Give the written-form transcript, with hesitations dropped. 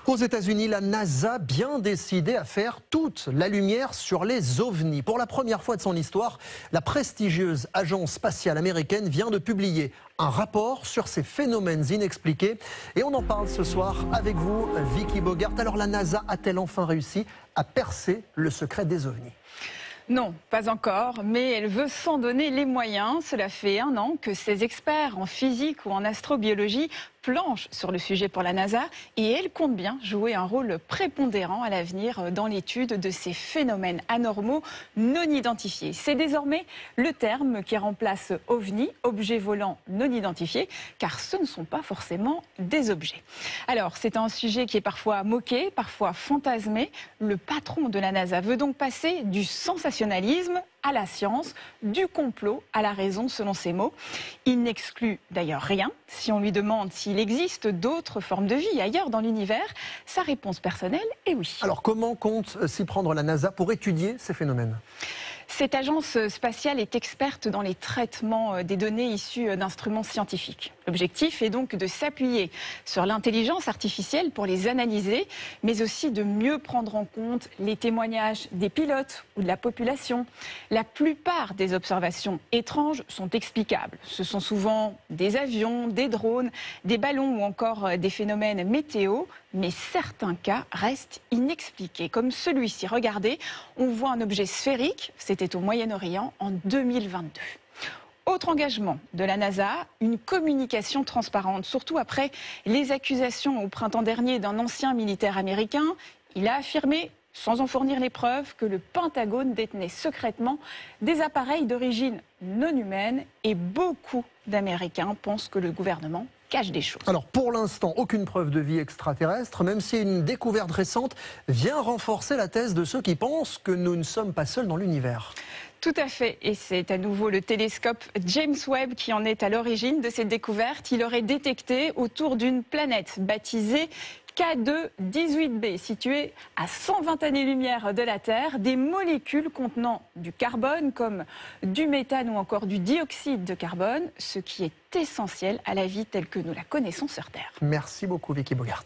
Aux États-Unis, la NASA a bien décidé à faire toute la lumière sur les ovnis. Pour la première fois de son histoire, la prestigieuse agence spatiale américaine vient de publier un rapport sur ces phénomènes inexpliqués. Et on en parle ce soir avec vous, Vicky Bogart. Alors la NASA a-t-elle enfin réussi à percer le secret des ovnis ? Non, pas encore, mais elle veut s'en donner les moyens. Cela fait 1 an que ces experts en physique ou en astrobiologie planchent sur le sujet pour la NASA et elle compte bien jouer un rôle prépondérant à l'avenir dans l'étude de ces phénomènes anormaux non identifiés. C'est désormais le terme qui remplace OVNI, objet volant non identifié, car ce ne sont pas forcément des objets. Alors, c'est un sujet qui est parfois moqué, parfois fantasmé. Le patron de la NASA veut donc passer du sensationnalisme à la science, du complot à la raison, selon ses mots. Il n'exclut d'ailleurs rien. Si on lui demande s'il existe d'autres formes de vie ailleurs dans l'univers, sa réponse personnelle est oui. Alors comment compte s'y prendre la NASA pour étudier ces phénomènes ? Cette agence spatiale est experte dans les traitements des données issues d'instruments scientifiques. L'objectif est donc de s'appuyer sur l'intelligence artificielle pour les analyser, mais aussi de mieux prendre en compte les témoignages des pilotes ou de la population. La plupart des observations étranges sont explicables. Ce sont souvent des avions, des drones, des ballons ou encore des phénomènes météo, mais certains cas restent inexpliqués, comme celui-ci. Regardez, on voit un objet sphérique, c'était au Moyen-Orient en 2022. Autre engagement de la NASA, une communication transparente, surtout après les accusations au printemps dernier d'un ancien militaire américain. Il a affirmé, sans en fournir les preuves, que le Pentagone détenait secrètement des appareils d'origine non humaine et beaucoup d'Américains pensent que le gouvernement cache des choses. Alors pour l'instant, aucune preuve de vie extraterrestre, même si une découverte récente vient renforcer la thèse de ceux qui pensent que nous ne sommes pas seuls dans l'univers. Tout à fait, et c'est à nouveau le télescope James Webb qui en est à l'origine de cette découverte. Il aurait détecté autour d'une planète baptisée K2-18b, située à 120 années-lumière de la Terre, des molécules contenant du carbone comme du méthane ou encore du dioxyde de carbone, ce qui est essentiel à la vie telle que nous la connaissons sur Terre. Merci beaucoup Vicky Bogart.